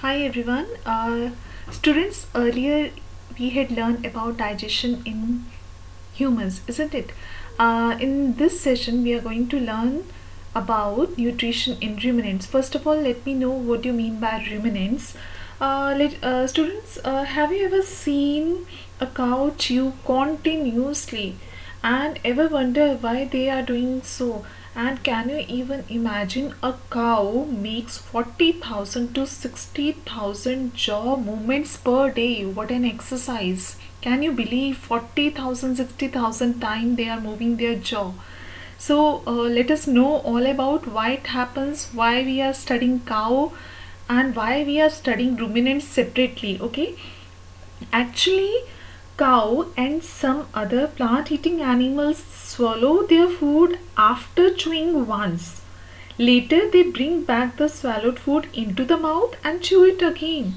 Hi everyone. Students, earlier we had learned about digestion in humans, isn't it? In this session, we are going to learn about nutrition in ruminants. First of all, let me know what you mean by ruminants. Students, have you ever seen a cow chew continuously and ever wonder why they are doing so? And can you even imagine a cow makes 40,000 to 60,000 jaw movements per day? What an exercise! Can you believe 40,000, 60,000 times they are moving their jaw? So let us know all about why it happens, why we are studying cow and why we are studying ruminants separately. Okay, actually cow and some other plant eating animals swallow their food after chewing once. Later they bring back the swallowed food into the mouth and chew it again.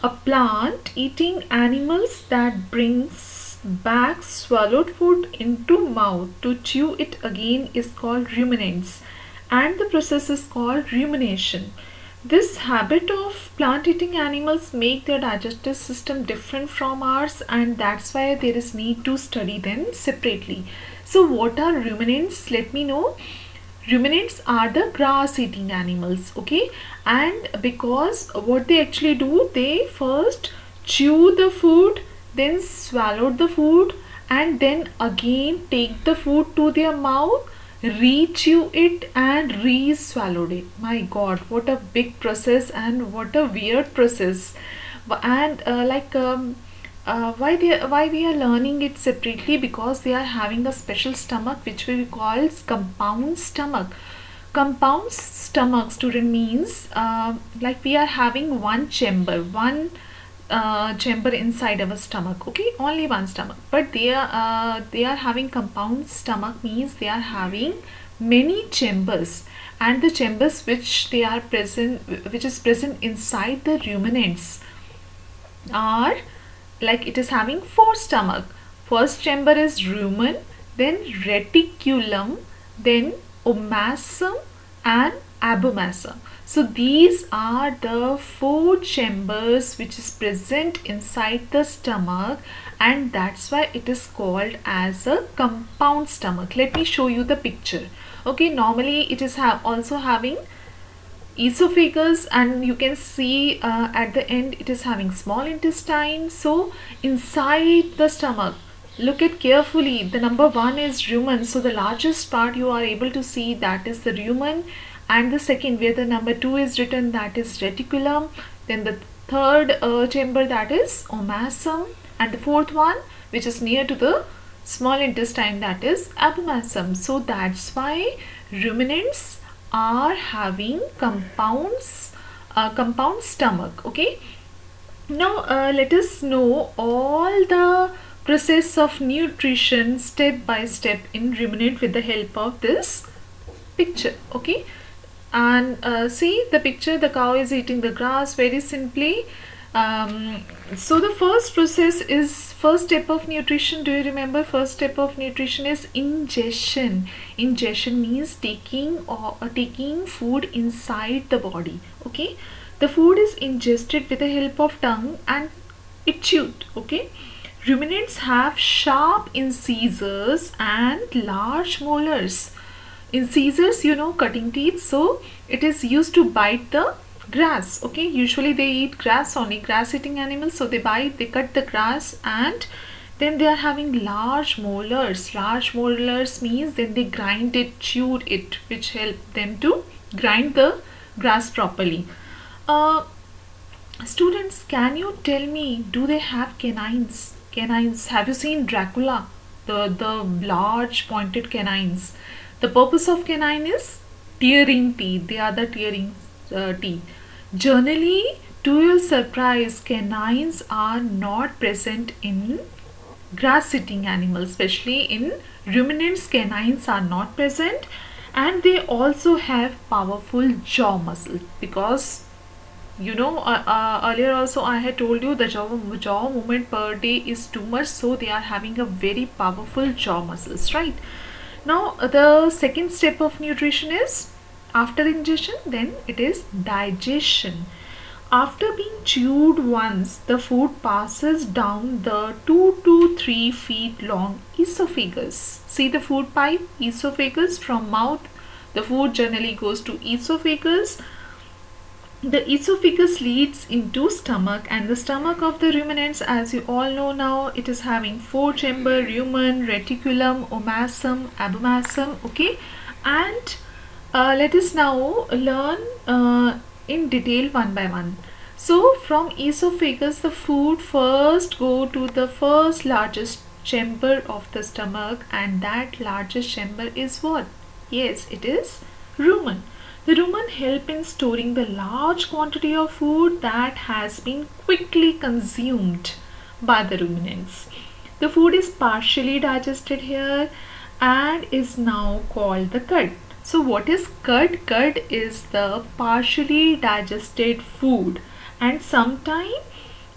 A plant eating animals that brings back swallowed food into mouth to chew it again is called ruminants, and the process is called rumination. This habit of plant eating animals make their digestive system different from ours, and that's why there is need to study them separately. So what are ruminants? Let me know. Ruminants are the grass eating animals, okay, and because what they actually do, they first chew the food, then swallow the food, and then again take the food to their mouth, re-chew it and re-swallowed it. My god, what a big process and what a weird process. And why we are learning it separately, because they are having a special stomach which we call compound stomach. Compound stomach, student, means like we are having one chamber inside our stomach, okay, only one stomach, but they are having compound stomach, means they are having many chambers, and the chambers which is present inside the ruminants are like it is having four stomach. First chamber is rumen, then reticulum, then omasum and abomasum. So these are the four chambers which is present inside the stomach, and that's why it is called as a compound stomach. Let me show you the picture. Okay, normally it is also having esophagus, and you can see at the end it is having small intestine. So inside the stomach, look at carefully, the number one is rumen, so the largest part you are able to see, that is the rumen, and the second where the number two is written, that is reticulum, then the third chamber, that is omasum, and the fourth one which is near to the small intestine, that is abomasum. So that's why ruminants are having compound stomach. Okay, now let us know all the process of nutrition step by step in ruminant with the help of this picture. Okay, and see the picture, the cow is eating the grass very simply. So the first step of nutrition, do you remember? First step of nutrition is ingestion. Ingestion means taking food inside the body. Okay, the food is ingested with the help of tongue and it chewed. Okay, ruminants have sharp incisors and large molars. Incisors, you know, cutting teeth, so it is used to bite the grass. Okay, usually they eat grass only, grass eating animals, so they cut the grass, and then they are having large molars. Large molars means then they grind it, chewed it, which help them to grind the grass properly. Students, can you tell me, do they have canines? Have you seen Dracula, the large pointed canines? The purpose of canine is tearing teeth. They are the tearing teeth. Generally, to your surprise, canines are not present in grass eating animals, especially in ruminants. Canines are not present, and they also have powerful jaw muscle, because you know earlier also I had told you the jaw movement per day is too much, so they are having a very powerful jaw muscles, right? Now the second step of nutrition is after ingestion, then it is digestion. After being chewed once, the food passes down the 2 to 3 feet long esophagus. See the food pipe, esophagus, from mouth. The food generally goes to esophagus. The esophagus leads into stomach, and the stomach of the ruminants, as you all know now, it is having four chamber: rumen, reticulum, omasum, abomasum. Okay, and let us now learn in detail one by one. So from esophagus, the food first go to the first largest chamber of the stomach, and that largest chamber is what? Yes, it is rumen. The rumen help in storing the large quantity of food that has been quickly consumed by the ruminants. The food is partially digested here and is now called the cud. So what is cud? Cud is the partially digested food, and sometimes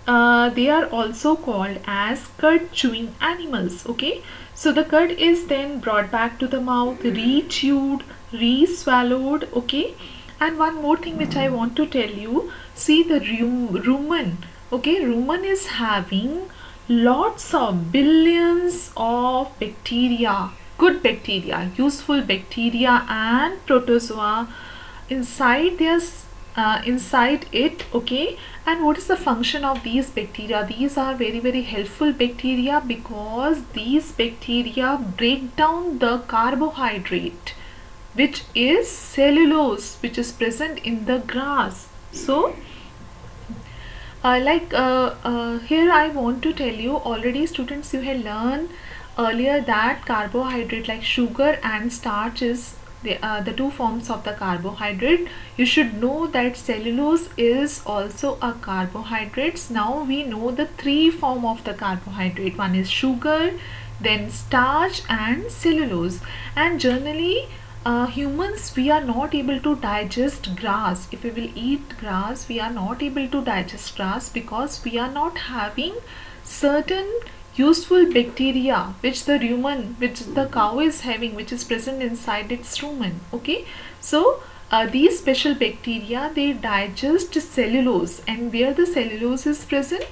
they are also called as cud chewing animals. Okay, so the cud is then brought back to the mouth, re-chewed, re-swallowed. Okay, and one more thing which I want to tell you, see the rumen. Okay, rumen is having lots of billions of bacteria, good bacteria, useful bacteria and protozoa inside their inside it. Okay, and what is the function of these bacteria? These are very helpful bacteria because these bacteria break down the carbohydrate, which is cellulose, which is present in the grass. So here I want to tell you, already students, you have learned earlier that carbohydrate like sugar and starch is the two forms of the carbohydrate. You should know that cellulose is also a carbohydrate. Now we know the three form of the carbohydrate. One is sugar, then starch and cellulose. And generally humans, we are not able to digest grass. If we will eat grass, we are not able to digest grass because we are not having certain useful bacteria which the rumen, which the cow is having, which is present inside its rumen. Okay, so these special bacteria, they digest cellulose, and where the cellulose is present?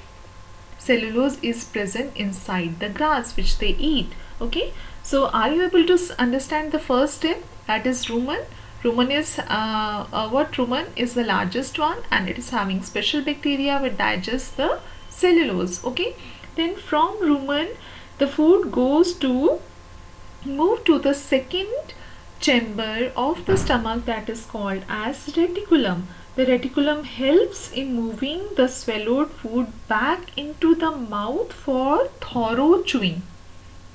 Cellulose is present inside the grass which they eat. Okay, so are you able to understand the first step, that is rumen? Rumen is what? Rumen is the largest one, and it is having special bacteria which digest the cellulose. Okay, then from rumen the food goes to move to the second chamber of the stomach, that is called as reticulum. The reticulum helps in moving the swallowed food back into the mouth for thorough chewing.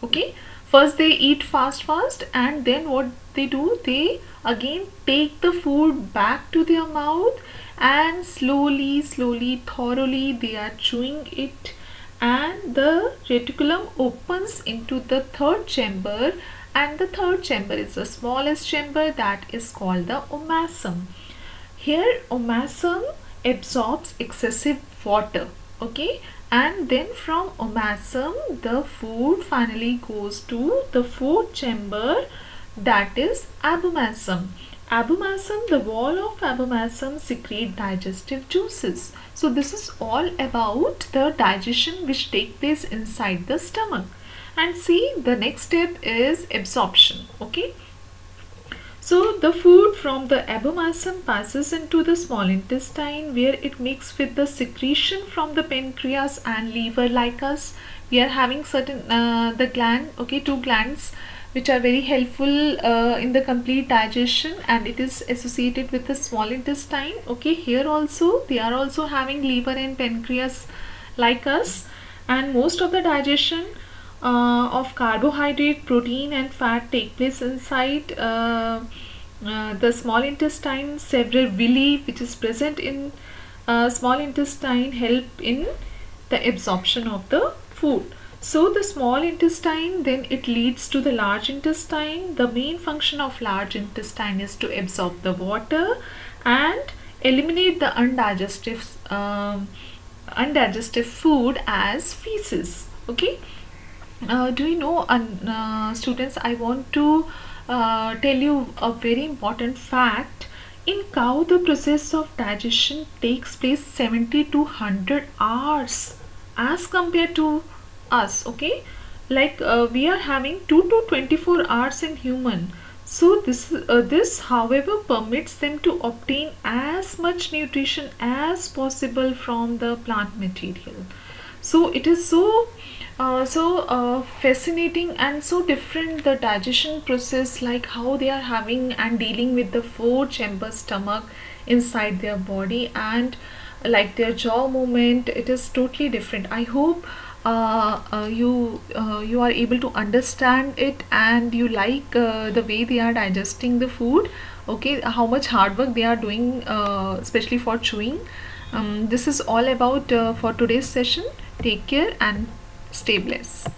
Okay, first they eat fast and then what they do, they again take the food back to their mouth and slowly thoroughly they are chewing it, and the reticulum opens into the third chamber, and the third chamber is the smallest chamber, that is called the omasum. Here omasum absorbs excessive water. Okay, and then from omasum the food finally goes to the fourth chamber, that is abomasum. Abomasum, the wall of abomasum secrete digestive juices. So this is all about the digestion which take place inside the stomach. And see, the next step is absorption. Okay, so the food from the abomasum passes into the small intestine, where it mixes with the secretion from the pancreas and liver. Like us, we are having certain the gland, okay, two glands which are very helpful in the complete digestion, and it is associated with the small intestine. Okay, here also they are also having liver and pancreas like us, and most of the digestion of carbohydrate, protein and fat take place inside the small intestine. Several villi which is present in small intestine help in the absorption of the food. So the small intestine, then it leads to the large intestine. The main function of large intestine is to absorb the water and eliminate the undigested food as feces. Okay, do you know, students, I want to tell you a very important fact. In cow, the process of digestion takes place 70 to 100 hours as compared to us. Okay, like we are having 2 to 24 hours in human. So this however permits them to obtain as much nutrition as possible from the plant material. So it is so fascinating and so different, the digestion process, like how they are having and dealing with the four chamber stomach inside their body, and like their jaw movement, it is totally different. I hope you are able to understand it, and you like the way they are digesting the food. Okay, how much hard work they are doing, especially for chewing. This is all about for today's session. Take care and stay blessed.